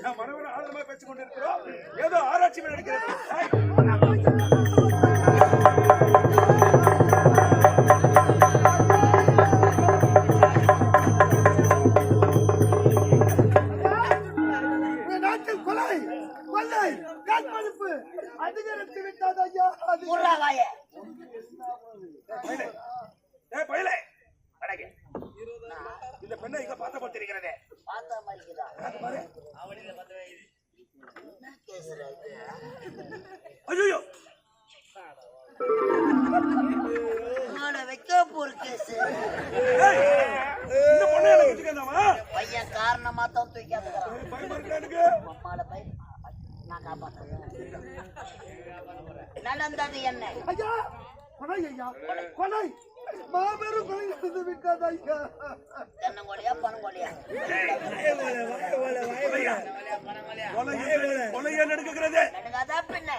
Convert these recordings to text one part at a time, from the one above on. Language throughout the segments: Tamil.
நாம் மனவர ஆழமா பேசிக் கொண்டிருக்கிறோம். ஏதோ ஆராய்ச்சி நடக்கிறது. அதிகரித்து விட்டது ஐயா. இந்த பெண்ணை இங்க பார்த்த போட்டிருக்கிறதே. ஐயோ வைக்க போர் கேஸ் பையன் காரணமா தான் தூக்காத நடந்தது என்ன? கொலை மாபெரும் கொலை நடந்து விட்டது ஐயா. தென்னங்கொலையா பனங்கொலையா? கொலையா நடக்கிறது. நடக்காதா பின்ன?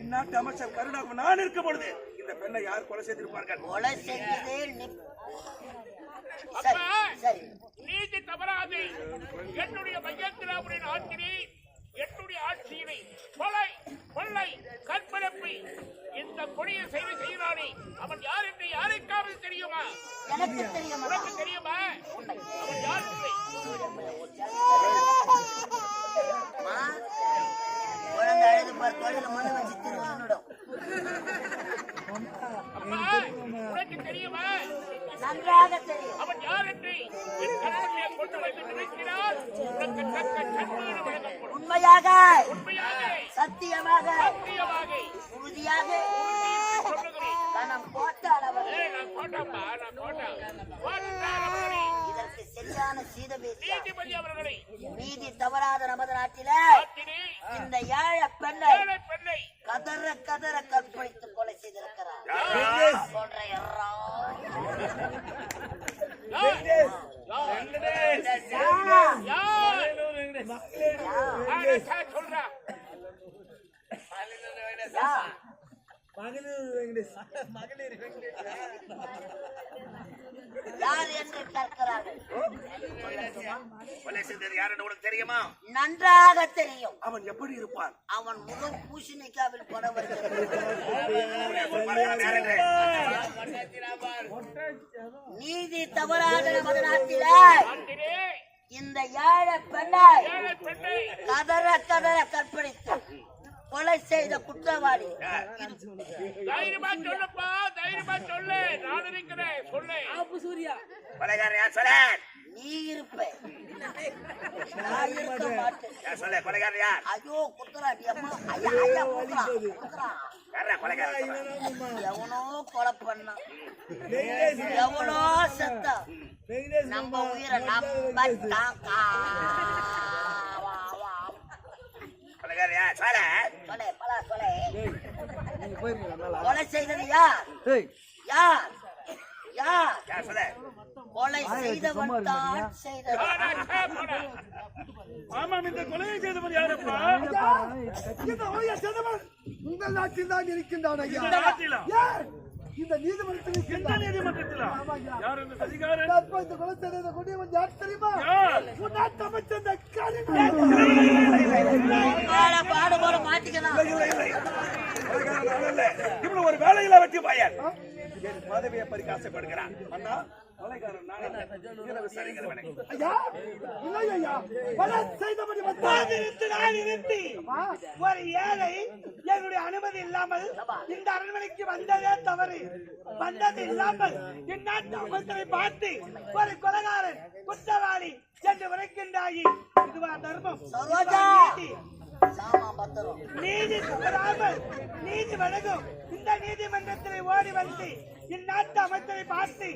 இந்நாட்டு அமைச்சர் கருணாக நான் இருக்கும் பொழுது இந்த பெண்ணை யார் கொலை செய்திருப்பார்கள்? கொலை செஞ்சதே சரி. நீதி தவறாது. என்னுடைய மையத்திராவுடைய ஆட்சியை என்னுடைய ஆட்சியினை கொலை கொள்ளை கற்பழிப்பு இந்த கொடிய செயலை செய்கிறானே அவன் யார் என்று யாருக்காவது தெரியுமா? எனக்கு தெரியுமா? உனக்கு தெரியுமா? அவன் யார் இல்லை. குழந்தை அழுது பார், தொழில மண்ணு வச்சு திருவானுடும். உனக்கு தெரியுமா? நன்றாக தெரியும். அவன் யார் என்று என் கணவனை கொண்டு வந்து நினைக்கிறார். உனக்கு தக்க சன்மானம் வழங்கப்படும். உண்மையாக சத்தியமாக உறுதியாக இதற்கு சரியான நீதி தவறாத நமது நாட்டில இந்த ஏழை பெண்ணை கதற கதற கற்பழித்து கொலை செய்திருக்கிறார். யார் என்று கேட்கிறார்கள். தெரியுமா? நன்றாக தெரியும். அவன் எப்படி இருப்பான்? அவன் முகம் பூசணிக்காவில் பட வருகிறது. நீதி தவறாத நமது நாட்டில இந்த ஏழை பெண்ணை கதற கதற கற்பழித்து கொலை செய்த குற்றவாளி. தைரியமா சொல்லப்பா, தைரியமா சொல்லு. நான் இருக்கிறேன், சொல்லு. நீ இருப்ப, நான் இருக்க மாட்டேன். ஐயோ குத்துறாடி அம்மா, ஐயா ஐயா குத்துறான். எவனோ கொலை பண்ண, எவனோ செத்த, நம்ம உயிரை நம்ம தாக்கா. கொலை செய்தது யார்? யார்? யார்? கொலை செய்தவன் தான் செய்தவன். ஆமாம், இந்த கொலையை செய்தவன் யாரப்பா? உங்கள் நாட்டில் தான் இருக்கின்றான் ஐயா. இந்த நீதிமன்றத்தில் யார் இந்த சதிகாரன்? இந்த கொலை செய்த கொடியவன் யார் தெரியுமா? பாடுபோட மாட்டிக்கலாம். இவ்வளவு ஒரு வேலையில வெட்டி பாயார் பதவியை பறிக்க ஆசைப்படுகிறான். அண்ணா கொலைகாரன் ஒரு ஏழை என்னுடைய அனுமதி இல்லாமல் இந்த அரண்மனைக்கு வந்ததே தவறு. வந்தது இல்லாமல் இந்நாட்டு அமைச்சரை பார்த்து ஒரு கொலைகாரன் குற்றவாளி என்று உரைக்கின்றாயி. இதுவா தர்மம்? நீதி தவறாமல் நீதி வழங்கும் இந்த நீதிமன்றத்தில் ஓடி வந்து இந்நாட்டு அமைச்சரை பார்த்து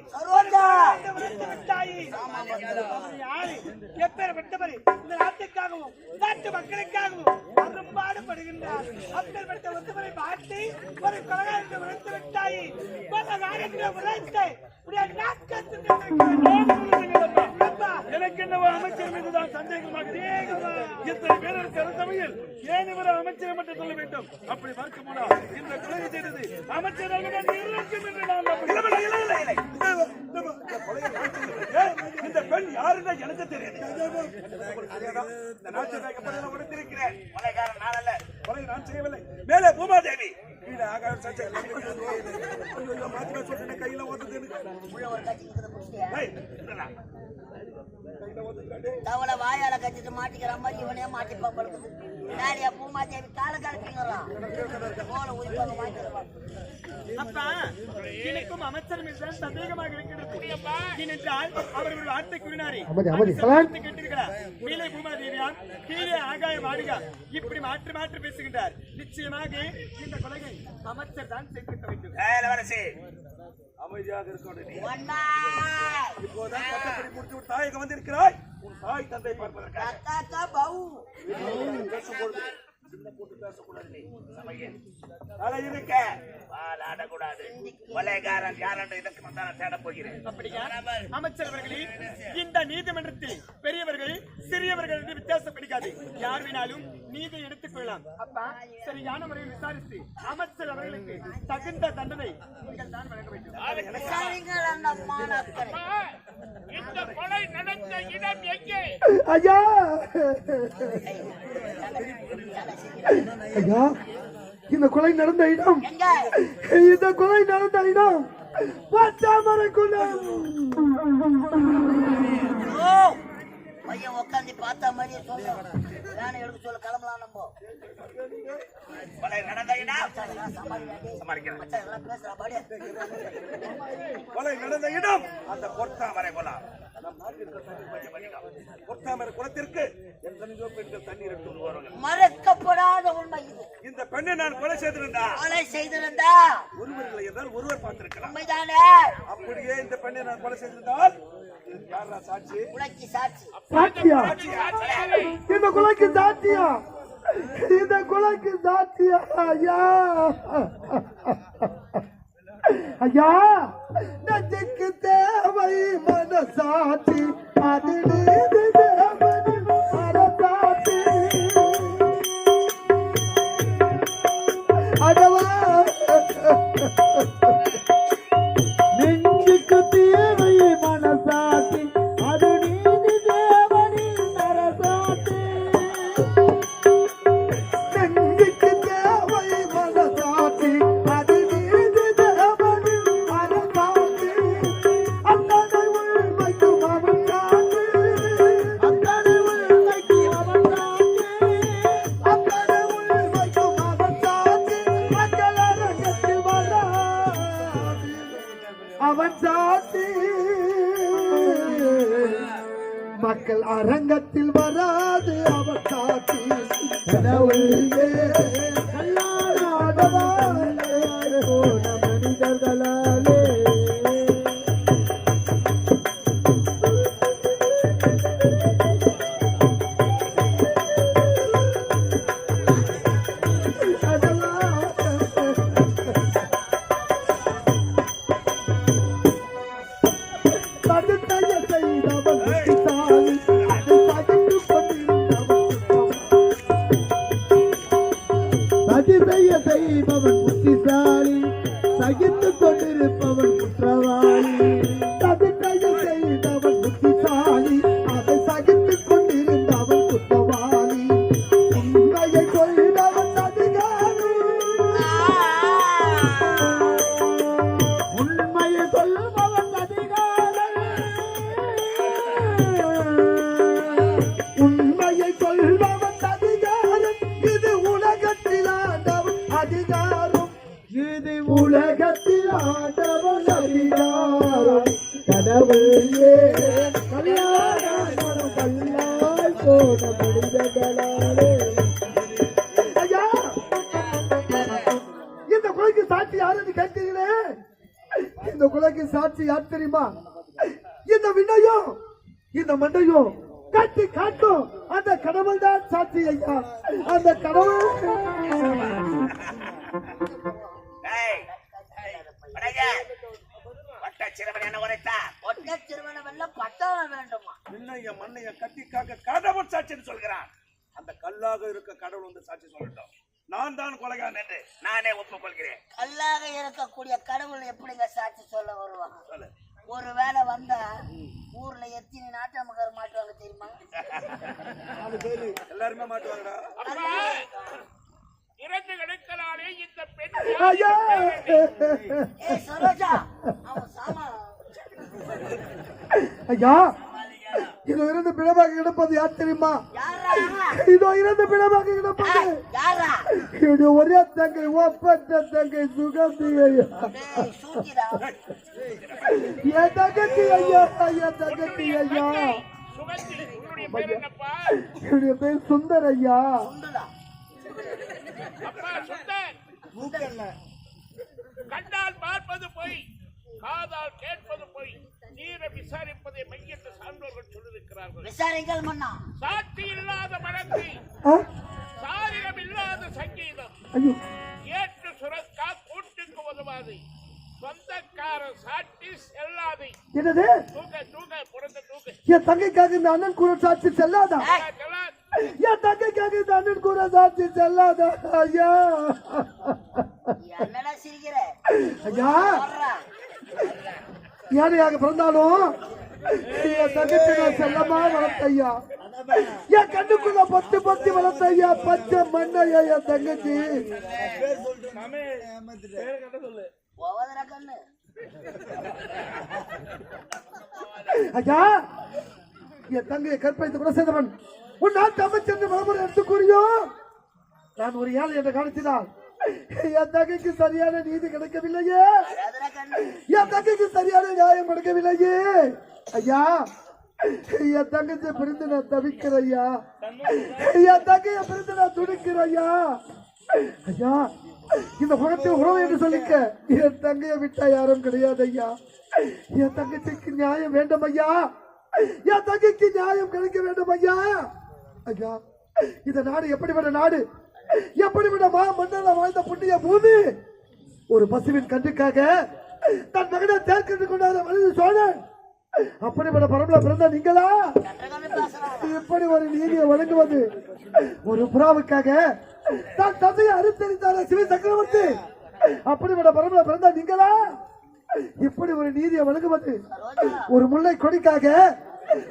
எப்பேற்பட்டவர் இந்த நாட்டுக்காகவும் நாட்டு மக்களுக்காகவும் அரும்பாடுபடுகின்றார். அப்பேற்பட்ட ஒருவரை பார்த்து ஒரு கொலைகாரத்தை உழைத்து விட்டாயே. உழைத்தை எனக்கு என்னவோ அமைச்சர் மீதுதான் சந்தேகமாக இத்தனை பேர் இருக்கிற சமயம் ஏன் இவர் அமைச்சரை மட்டும் சொல்ல வேண்டும்? அப்படி மறுக்க முடியாது. இந்த கொலை செய்தது அமைச்சராக இந்த பெண் யாருன்னா எனக்கு தெரியாது. இந்த நாட்டில் வைக்கப்பட்ட உடைத்திருக்கிறேன். கொலைகாரன் நான் அல்ல, கொலை நான் செய்யவில்லை. மேலே பூமாதேவி, கீழே ஆகாயம் சச்சை. மாத்திர சொல்றேன், கையில ஓடுது. தவளை வாயால கட்டிட்டு மாட்டிக்கிற மாதிரி இவனே மாட்டிப்பா படுக்குது. நாளையா பூமாதேவி கால கலப்பிங்கிறான் போல உயிர்ப்பாக மாட்டிடுவான். அப்பா எனக்கும் அமைச்சர் மீது சந்தேகமாக இருக்கிறது. ஏனென்றால் அவர்கள் ஆட்டை கூறினாரே கேட்டிருக்கிறார். மேலே பூமாதேவியார், கீழே ஆகாய வாடிகா, இப்படி மாற்றி மாற்றி பேசுகின்றார். நிச்சயமாக இந்த கொலையை அமைச்சர் தான் செய்திருக்க வேண்டும். அமைதியாக இருக்கணும். இப்போதான் பட்டப்படி முடித்து விட்டு தாயகம் வந்திருக்கிறாய். உன் தாய் தந்தை பார்ப்பதற்காக பேசும்பொழுது சின்ன போட்டு பேசக்கூடாது. நீ சமையல் தலை இருக்க ஆடக்கூடாது. கொலைகாரன் யாரென்று இதற்கு நான் தேட போகிறேன். அப்படியா அமைச்சர் அவர்களே, இந்த நீதிமன்றத்தில் பெரியவர்கள் சிறியவர்கள் என்று வித்தியாசம் பிடிக்காது. யார் வேணாலும் நீதி எடுத்துக் கொள்ளலாம். அப்பா சரியான முறையில் விசாரித்து அமைச்சர் அவர்களுக்கு தகுந்த தண்டனை நீங்கள் தான் வழங்க வேண்டும். இந்த கொலை நடந்த இடம் எங்கே? ஐயா ஐயா, இந்த கொலை நடந்த இடம், இந்த கொலை நடந்த இடம் பச்சாமரை குளம். பையன் உட்காந்து பார்த்த மாதிரியே சொல்ல வேணை எடுக்க சொல்ல கிளம்பலாம். நம்ம கொலை நடந்த இடம், கொலை நடந்த இடம் அந்த பொற்றாமரை குளம். பொற்றாமரை குளத்திற்கு எத்தனையோ பெண்கள் தண்ணீர் எடுத்து வருவார்கள். மறக்கப்படாத உண்மை இது. இந்த பெண்ணை நான் கொலை செய்திருந்தா ஒருவர்களை என்றால் ஒருவர் பார்த்திருக்கலாம். உண்மைதானே? அப்படியே இந்த பெண்ணை நான் கொலை செய்திருந்தால் யாரா சாட்சி? உலகி சாட்சி. சாட்சியா? இந்த கொலைக்கு சாட்சியா? இந்த கொலைக்கு சாட்சியா? ஐயா ஐயா, நெஞ்சுக்கு தேவை மனசாட்சி, அது நீதி தேவனி மனசாட்சி. அதவா நெஞ்சுக்கு தேவை மனசாட்சி, அது நீதி தேவனி மனசாட்சி. நெஞ்சுக்கு தேவை மனசாட்சி, அது நீதி தேவனி மனசாட்சி. அத்தனை உண்மைக்கும் அவன் சாட்சி, அத்தனை உண்மைக்கும் அவன் சாட்சி, அத்தனை உண்மைக்கும் அவன் சாட்சி. மக்கள் அரங்கத்தில் வராது அவன் சாட்சி, மக்கள் அரங்கத்தில் வராது அவன் சாட்சி. கடவுளே கல்லாடாதவாலே போன மனிதர்களாலே. தடுத்தைய செய்தவன் புத்திசாலி, அதை சகித்து கொண்டிருந்தவன் சதிதைய செய்பவன் புத்திசாலி, சகித்து கொண்டிருப்பவன் குற்றவாளி. சதிதைய செய்தவன் புத்திசாலி, அதை சகித்து கொண்டிருந்தவன் குற்றவாளி. உண்மையை கொள்பவன் அதிகாரி, உண்மையை சொல்பவன் அதிகாரி, உண்மையை சொல்பவன் அதிகாரம். இது உலகத்தில் ஆண்டவன் அதிகாரம், இது உலகத்தில் ஆண்டவன் அதிகாரம். கடவுளே கல்யாணம் கல்லால் போன மனிதர்களாலே. ஐயா, இந்த கொலைக்கு சாட்சி யாருன்னு கேட்டீங்களே, இந்த கொலைக்கு சாட்சி யார் தெரியுமா? இந்த விண்ணையும் இந்த மண்ணையும் கட்டி காட்டும் அந்த கடவுள் தான் சாட்சி. ஐயா, அந்த கடவுள் ஒற்றை திருமணம் பட்டம் வேண்டுமா? விண்ணைய மண்ணைய கட்டி காக்க கடவுள் சாட்சின்னு சொல்கிறான். அந்த கல்லாக இருக்க கடவுள் வந்து சாட்சி சொல்லட்டும். நான் தான் கொலைகாரன் என்று நானே ஒப்புக்கொள்கிறேன். கல்லாக இருக்கக்கூடிய கடவுள் எப்படிங்க சாட்சி சொல்ல வருவாங்க? ஒருவேளை வந்தா ஊர்ல எத்தனை நாட்டாமக்கார மாட்டுவாங்க தெரியுமா? எல்லாருமே மாட்டுவாங்கடா. அப்பா, இறந்து கிடக்கிறானே இந்த பெண் ஐயா ஏய் சரோஜா, அவன் சாமா ஐயா, இதோ இருந்து பிணமாக கிடப்பது யார் தெரியுமா? யாரா? இதோ இருந்து பிணமாக கிடப்பது யாரா? இது ஒரே தங்கை, ஒப்பற்ற தங்கை சுகந்தி ஐயா. டேய் சூத்திடா. என் தங்கச்சி ஐயா, என் தங்கச்சி ஐயா. சுகந்தி, உன்னுடைய பேர் என்னப்பா? என்னுடைய பேர் சுந்தர் ஐயா. சுண்டுடா. அப்பா சுந்தர், கண்டால் பார்ப்பது பொய், காதால் கேட்பது பொய், நீரை விசாரிப்பதை மெய் என்று சான்றோர்கள் சொல்லியிருக்கிறார்கள். விசாரிங்கள் மன்னா. சாட்சி இல்லாத வழக்கு, ஆ? சாரியம் இல்லாத சங்கீதம், ஐயோ, ஏற்று சுரக்கா கூட்டுக்கு உதவாது, சொந்தக்கார சாட்சி செல்லாது. என்னது? தூக்க தூக்க புறந்த தூக்க என் தங்கைக்காக இந்த அண்ணன் கூட சாட்சி செல்லாதா? செல்லாது. என் தங்கைக்காக இந்த அண்ணன் கூட சாட்சி செல்லாதா? ஐயா என்னடா சிரிக்கிற? ஐயா, வர்றா. யாரையாக பிறந்தாலும் என் தங்கச்சி நான் செல்லமா வளர்த்த ஐயா. என் கண்ணுக்குள்ள பொத்தி பொத்தி வளர்த்த ஐயா, பச்சை மண்ணையா என் தங்கச்சி. போவதரா கண்ணு. ஐயா, என் தங்கையை கற்பழித்து கூட செய்தவன் உன் நாட்டு அமைச்சர் மறுமுறை எடுத்து கூறியோ நான் ஒரு ஏழை என்ற காரணத்தினால் என் தங்கைக்கு சரியான நீதி கிடைக்கவில்லையே, வராதரா கண்ணு. என் தங்கைக்கு சரியான நியாயம் கிடைக்கவில்லையே. ஐயா, என் தங்கச்சியை பிரிந்து நான் தவிக்கிறேன் ஐயா. என் தங்கையை பிரிந்து நான் துடிக்கிறேன் ஐயா. ஐயா, இந்த உலகத்தில் உறவு என்று சொல்லிக்க என் தங்கையை விட்டா யாரும் கிடையாது ஐயா. என் தங்கச்சிக்கு நியாயம் வேண்டும் ஐயா. என் தங்கைக்கு நியாயம் கிடைக்க வேண்டும் ஐயா. ஐயா, இந்த நாடு எப்படிப்பட்ட நாடு, எப்படிப்பட்ட மன்னல வாழ்ந்த புண்ணிய பூமி. ஒரு பசுவின் கண்ணுக்காக தன் மகனை தேர்ந்து கொண்டாத மனித சோழன், அப்படிப்பட்ட பரம்பரை பிறந்த நீங்களா இப்படி ஒரு நீதியை வழங்குவது? ஒரு புறாவுக்காக தான் தந்தையை அறுத்தறிந்தார சிவ சக்கரவர்த்தி, அப்படிப்பட்ட பரம்பரை பிறந்த நீங்களா இப்படி ஒரு நீதியை வழங்குவது? ஒரு முல்லை கொடிக்காக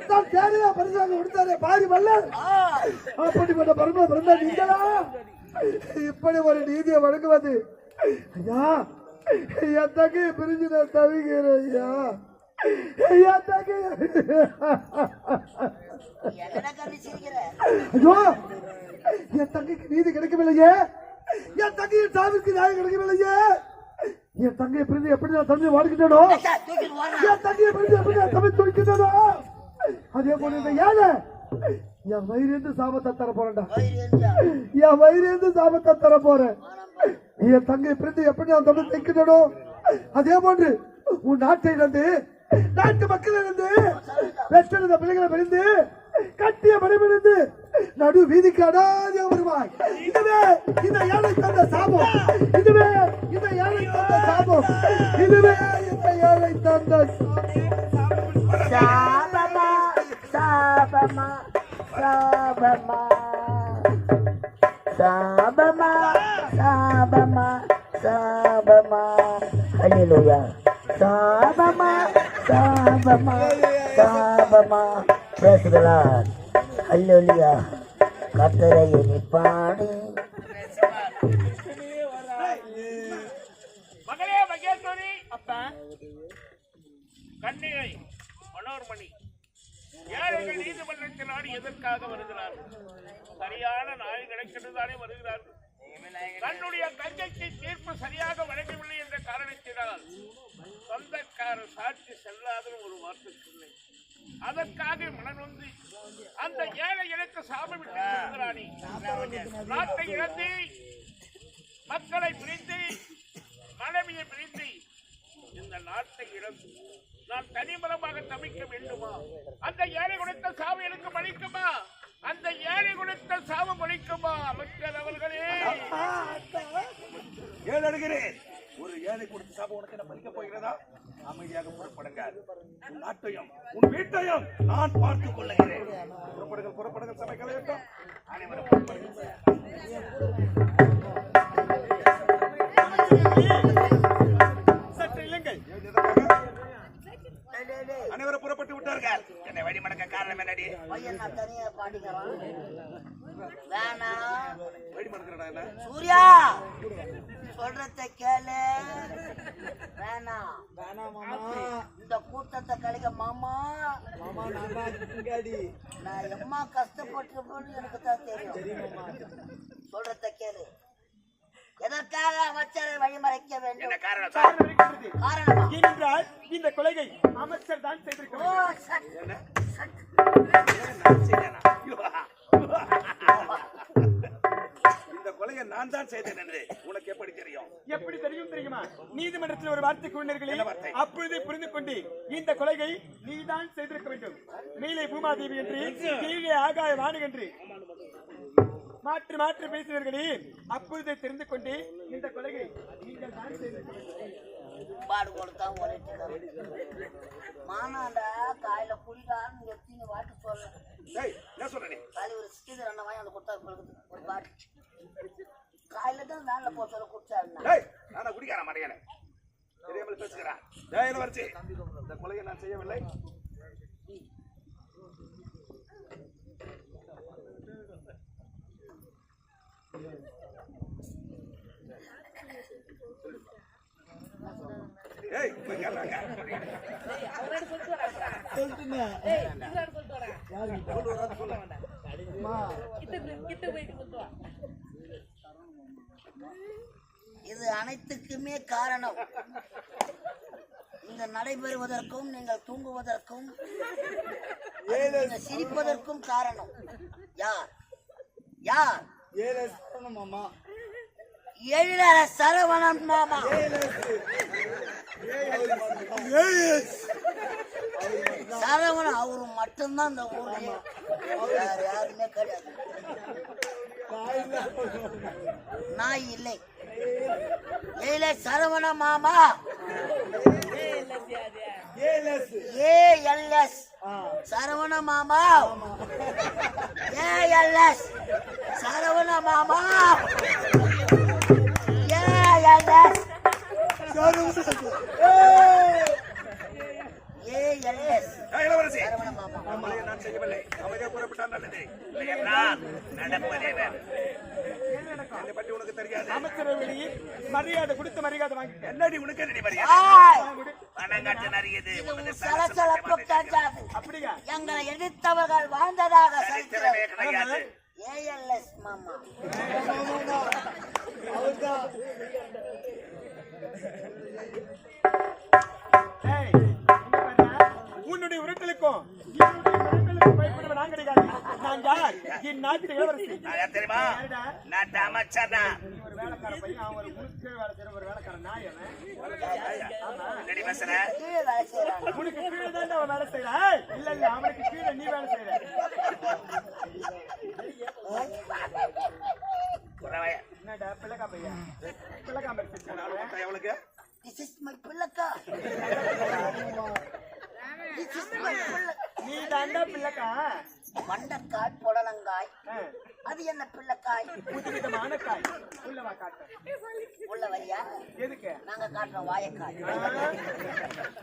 தான் தேவையா பரிசாக கொடுத்தாரே பாரி மல்லர், அப்படிப்பட்ட பரம்பரை பிறந்த நீங்களா இப்படி ஒரு நீதியை வழங்குவது? ஐயா, என் தங்கையை பிரிஞ்சு நான் தவிக்கிறேன் ஐயா. என் தங்கையை என்னடா கண்ணு சிரிக்கிற? ஐயோ, என் தங்கைக்கு நீதி கிடைக்கவில்லையே, என் தங்கையின் சாவிற்கு நியாயம் கிடைக்கவில்லையே. என் தங்கையை பிரிந்து எப்படி நான் தம்பி வாழ்கின்றனோ, தூக்கிட்டு வாடா. என் தங்கையை பிரிந்து எப்படி நான் தம்பி துடிக்கின்றனோ, அதே போல இந்த ஏழை என் வயிறு சாபத்தை தர போறேன்டா. வயிறு எரிஞ்சா. என் வயிறு சாபத்தை தர போறேன். என் தங்கை பிரிந்து எப்படி நான் தம்பி தைக்கின்றனோ, அதே போன்று உன் நாட்டை இழந்து, நாட்டு மக்கள் இருந்து, பெற்றெடுத்த பிள்ளைகளை பிரிந்து, கட்டிய மனைவிருந்து நடு வீதிக்கு அடாதியா வருவாய். இதுவே இந்த ஏழை தந்த சாபம், இதுவே இந்த ஏழை தந்த சாபம், இதுவே இந்த ஏழை தந்த சாபமா சாபமா சாபமா சாபமா சாபமா சாபமா. ஹல்லேலூயா. சாபமா சாபமா சாபமா. Praise the Lord. ஹல்லேலூயா. கர்த்தரை எண்ணிப்பாடி. மகளே மகேஸ்வரி, அப்பா கண்ணிகை மனோர்மணி, ஏழைகள் நீதிமன்றத்தில் நாடு எதற்காக வருகிறார்கள்? சரியான நாய் கிடைக்கிறதானே வருகிறார்கள். தன்னுடைய தங்கைக்கு தீர்ப்பு சரியாக வழங்கவில்லை என்ற காரணத்தினால் சொந்தக்கார சாட்சி செல்லாத ஒரு வார்த்தை சொன்னேன். அதற்காக மனநொந்து அந்த ஏழை எனக்கு சாபமிட்டு சொல்கிறானே, நாட்டை இழந்து, மக்களை பிரிந்து, மனைவியை பிரிந்து, இந்த நாட்டை இழந்து நான் தனிமரமாக தவிக்க வேண்டுமா? அந்த ஏழை கொடுத்த சாவு எனக்கு மலிக்குமா? அந்த ஏழை கொடுத்த சாவு மலிக்குமா? அமைச்சர் அவர்களே, ஏழடுகிறேன். ஒரு ஏழை கொடுத்த சாபம் உனக்கு என்ன பலிக்க போகிறதா? அமைதியாக புறப்படுங்க. உன் நாட்டையும் உன் வீட்டையும் நான் பார்த்துக் கொள்ளுகிறேன். புறப்படுங்கள், புறப்படுங்கள். சபை கலையட்டும். அனைவரும் புறப்படுங்கள். சற்று இல்லைங்கள். அனைவரும் புறப்பட்டு விட்டார்கள். காரணம் என்னடி? பையன் நான் தனியா பாடிக்கிறான். வேணாம் வெடி மறந்துடா என்ன? சூர்யா, சொல்றத கேளு. வேணாம் இந்த கூட்டத்தை கழிக்க மாமா. நான் எம்மா கஷ்டப்பட்டிருப்பேன்னு எனக்கு தான் தெரியும். சொல்றத கேளு. எதற்காக அமைச்சரை வழிமறைக்க வேண்டும்? என்ன காரணம்? காரணமா? ஏனென்றால் இந்த கொலையை அமைச்சர் தான் ஓ, செய்திருக்கிறார். என்ன? நான் செய்தேனா? இந்த கொலையை நான் தான் செய்தேன் என்று உனக்கு எப்படி தெரியும்? எப்படி தெரியுமா? நீதிமன்றத்தில் ஒரு வார்த்தை கூறினீர்களே, என்ன வார்த்தை? அப்பொழுது புரிந்து கொண்டு இந்த கொலையை நீதான் செய்திருக்க வேண்டும். மேலே பூமாதேவி என்று, கீழே ஆகாய வாணி என்று மாற்றி மாற்றி பேசினீர்களே, அப்பொழுதே தெரிந்து கொண்டு இந்த கொலையை நீங்கள் தான் செய்திருக்க வேண்டும். பாடு கொடுத்தான் ஓடிட்டு மானாண்டா காயில குடிக்கான்னு எத்தின்னு வாட்டு சொல்ல. டேய், என்ன சொல்ற நீ? காலி ஒரு ஸ்டீக்கர் அண்ணன் வாங்கி அந்த கொடுத்தா ஒரு பாட்டு காயில தான் வேலை போக சொல்ல குடிச்சாருண்ணா. டேய், நானா குடிக்கார மாட்டேன். தெரியாமல் பேசுகிறான். டேய், என்ன வரச்சு? இந்த கொலையை நான் செய்யவில்லை. ஏய், போய் கேளுங்க. இது அனைத்துக்குமே காரணம். இங்க நடைபெறுவதற்கும் நீங்கள் தூங்குவதற்கும் நீங்கள் சிரிப்பதற்கும் காரணம் யார்? யார்? எழிலர சரவணன் மாமா. சரவணன் அவரு மட்டும்தான் இந்த ஊர்லயே, வேற யாருமே கிடையாது. நாய் இல்லை. எழில சரவண மாமா. ALS சரவண மாமா. ALS சரவண மாமா. ALS இளவரசி, சரவண மாமா. நம்மளே நான் செய்யவில்லை. அமைதியாக புறப்பட்டால் நல்லது. இல்லை என்றால் நடப்பதே வேறு. என்னை பற்றி உனக்கு தெரியாது. அமைச்சரவையில் மரியாதை கொடுத்து மரியாதை வாங்கி என்னடி உனக்கு என்னடி மரியாதை? ஆய்! பணம் கட்டு நிறையது. இது ஒரு சலசலப்பு கிடையாது. அப்படியா? எங்களை எதிர்த்தவர்கள் வாழ்ந்ததாக சரித்திரமே சரித்திரம். கிடையாது. ALS மாமா. ஏய், இங்க பாருடா. உன்னுடைய உருட்டலுக்கும் என்னுடைய மிரட்டலுக்கும் பயப்படுவ நான் கிடையாது. நான் யார்? என் நாட்டு இளவரசி. நான் யார் தெரியுமா? யாருடா? நாட்டு அமைச்சர் தான். நீ ஒரு வேலைக்கார பையன், அவன் ஒரு உனக்கு கீழே வேலை செய்யற ஒரு வேலைக்கார நாய் அவன். என்னடி பேசுற? கீழே வேலை செய்யறாங்க. உனக்கு கீழே தான் அவன் வேலை செய்யறான். இல்ல இல்ல, அவனுக்கு கீழே நீ வேலை செய்யற. குறவையா? என்னடா பிள்ளைக்கா பையன்? பிள்ளைக்கா மாதிரி மொத்தம் எவ்வளவுக்கு? This is my பிள்ளைக்கா. This is my பிள்ளை. நீ தாண்டா பிள்ளைக்கா. மண்டக்காய் புடலங்காய். ஆ, அது என்ன பிள்ளைக்காய்? புதுவிதமான காய். உள்ளவா காட்டு. உள்ள வரியா? எதுக்கு? நாங்க காட்டுற வாழைக்காய்.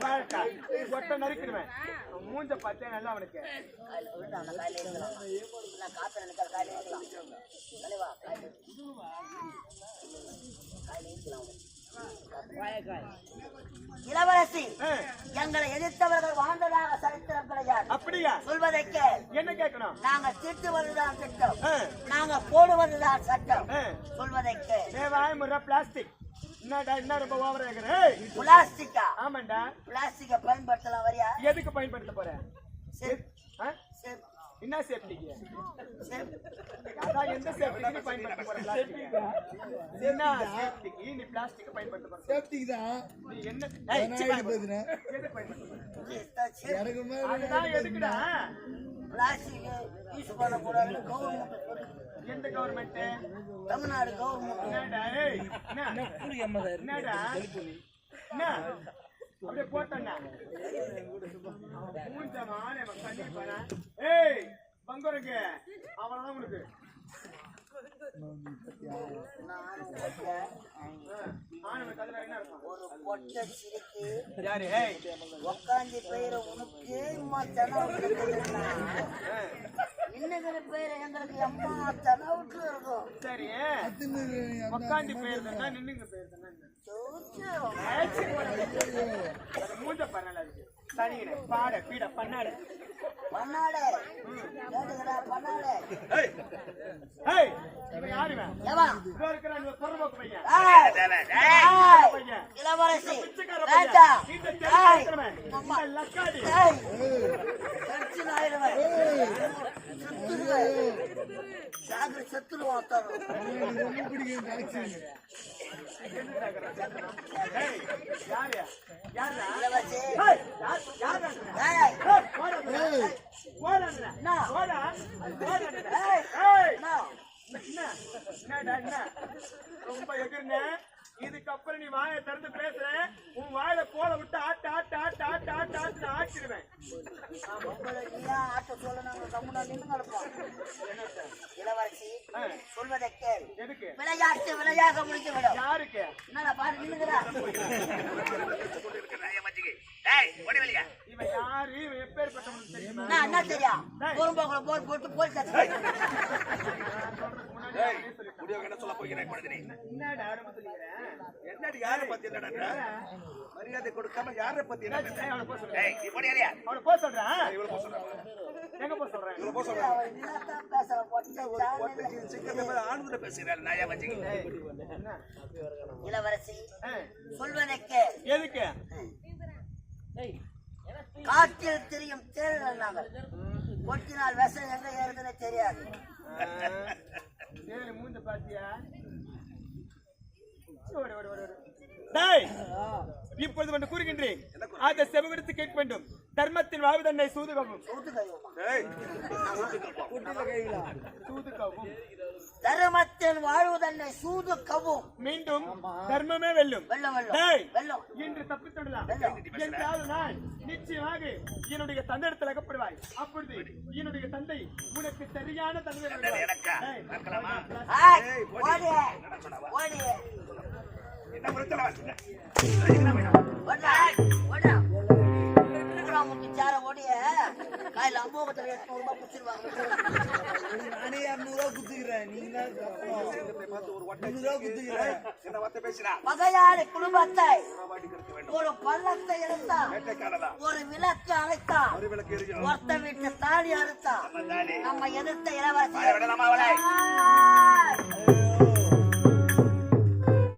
வாழைக்காய். ஒட்ட நறுக்கிடுவேன். மூஞ்ச பார்த்தே நல்லா அவனுக்கு. காயில விழுந்து அந்த காயில இருக்கலாம். நான் காத்து நினைக்கிற காயில இருக்கலாம். தலைவா காயில இருக்கலாம். இளவரசி, ஆ, எங்களை எதிர்த்தவர்கள் வாழ்ந்ததாக சரித்திரம் கிடையாது. அப்படியா? சொல்வதற்கு என்ன கேட்கணும்? நாங்க திட்டுவதுதான் திட்டம், ஆ, நாங்க போடுவதுதான் சட்டம். ஆ. சொல்வதற்கு தேவாய் முறை பிளாஸ்டிக். என்னடா என்ன ரொம்ப ஓவரா இருக்கிற? பிளாஸ்டிக்கா? ஆமாண்டா. பிளாஸ்டிக்க பயன்படுத்தலாம் வரியா? எதுக்கு பயன்படுத்த போற? ஆ? என்ன சேஃப்டிக்கு? அதான் எந்த சேஃப்டிக்கு பயன்படுத்த போற? பிளாஸ்டிக் என்ன சேஃப்டிக்கு நீ பிளாஸ்டிக் பயன்படுத்த போற? சேஃப்டிக்கு தான் நீ என்ன ஏய், சி, பேசுறேன். எதுக்கு பயன்படுத்த போற? எனக்கு மேல அதுதான் எதுக்குடா? பிளாஸ்டிக் யூஸ் பண்ணக்கூடாதுன்னு கவர்மெண்ட் சொல்லி, எந்த கவர்மெண்ட்? தமிழ்நாடு கவர்மெண்ட். என்னடா ஏய், என்னடா என்ன அப்படியே போட்டா மூஞ்சமான கண்டிப்பா. ஏய் பங்கருக்கு அவ்வளவுதான் உனக்கு. ஆனவன் கதிர என்ன இருக்கும்? ஒரு பொட்டை சிரிக்கு யாரு? ஏய், உக்காந்து பெயர உனக்கு அம்மா தனவுக்கு இன்னுங்கிற பெயர எங்களுக்கு அம்மா தனவுக்கு இருக்கும். சரி, உக்காண்டி போயிருந்தா நின்னுங்க போயிருந்தா மூஞ்ச பண்ணல சரிங்க. பாட பீட பண்ணாடு பண்ணாடே கேட்டுக்கிறா பண்ணாடே. ஏய், இவன் யாருவன்? ஏவா இதோ இருக்கிற அந்த பொறம்போக்கு பையன். இளவரசி பிச்சைக்கார வேண்டா. பையன். இந்த தெரிஞ்சுக்கிறவன். இந்த லக்காடி. டென்ஷன் ஆயிடுவேன். சாகர் செத்துருவான் தரும். ஏய், யாரு? யாரு? இளவரசி ஏய், யாரு? ஏய் போடா என்ன? போடா போடா. ஏய் ஏய், என்ன? என்ன ரொம்ப எகிர்ன. இதுக்கப்புறம் நீ வாயை திறந்து பேசுற, உன் வாயில கோல விட்டு ஆட்டு ஆட்டு ஆட்டு ஆட்டு ஆட்டு ஆட்டு ஆட்டிடுவேன். ஆட்ட சொல்ல நாங்க கம்முனா நின்று நடப்போம். இளவரசி சொல்வதை கேள். எதுக்கு? விளையாட்டு விளையாக முடித்து விடும். யாருக்கு? என்னடா பாரு நின்னுகிறா. இவன் யாரு? இவன் எப்பேற்பட்டவனுக்கு தெரியுமா? நான் என்ன தெரியும்? போர்ம்போக்குல போர் போட்டு போலீஸ் என்ன சொல்ல போகிறேன் குழந்தை? என்னடா ஆரம்ப சொல்லிக்கிறேன்? என்னடி யாரை பத்தி என்னடா மரியாதை கொடுக்காம யாரை பத்தி என்ன? அவனை போக சொல்றேன். ஏய், நீ போடியா? அவனை போக சொல்றேன். இவ்வளவு போக சொல்றேன். எங்க போக சொல்றேன்? இவ்வளவு போக சொல்றேன். என்னத்தான் பேசுற பொட்டை சிக்கன் மேல ஆணுதுல பேசுறாரு. நாயா வச்சிங்க. என்ன? இளவரசி ஆ, சொல்வதை கேள். எதுக்கு? காட்டில் தெரியும் தேர்தல் நாங்கள் கொட்டினால் விஷம் எங்க ஏறுதுன்னு தெரியாது. ஏழு மூஞ்ச பாத்தியா? ஓடு, ஓடு, ஓடு, ஓடு. டேய், இப்பொழுது ஒன்று கூறுகின்றேன். அந்த செவகெடுத்து கேட்க வேண்டும். தர்மத்தின் வாழ்வதன்னை சூதுகவும் ஏய், சூதுகவும் தர்மத்தின் வாழ்வதன்னை சூது கவும் மீண்டும் தர்மமே வெல்லும். வெள்ளம் வெள்ளம் டேய், வெள்ளம் இன்று தப்பித்துவிடலாம். வெள்ளம். என்றாவது நான் நிச்சயமாக என்னுடைய தந்தையிடத்தில் அகப்படுவாய். அப்பொழுது என்னுடைய தந்தை உனக்கு சரியான தந்தை. ஓடி ஓடி என்ன பிரச்சனை வச்சுங்க? சேர ஓடிய காயில 50 ரூபாய் குச்சிருவாங்க. நானே 200 குத்துக்கிறேன். நீங்க ஒரு ஒட்டை என்ன வார்த்தை பேசுறா? பகையாறு குடும்பத்தை வாடி கருத்து வேண்டும். ஒரு பள்ளத்தை எடுத்தான், வேட்டைக்காரதா? ஒரு விளக்கு அழைத்தான், ஒரு விளக்கு எரியும். ஒருத்த வீட்டு தாலி அறுத்தான். நம்ம எதிர்த்த இளவரசி விடலாமா அவளை? ஆ!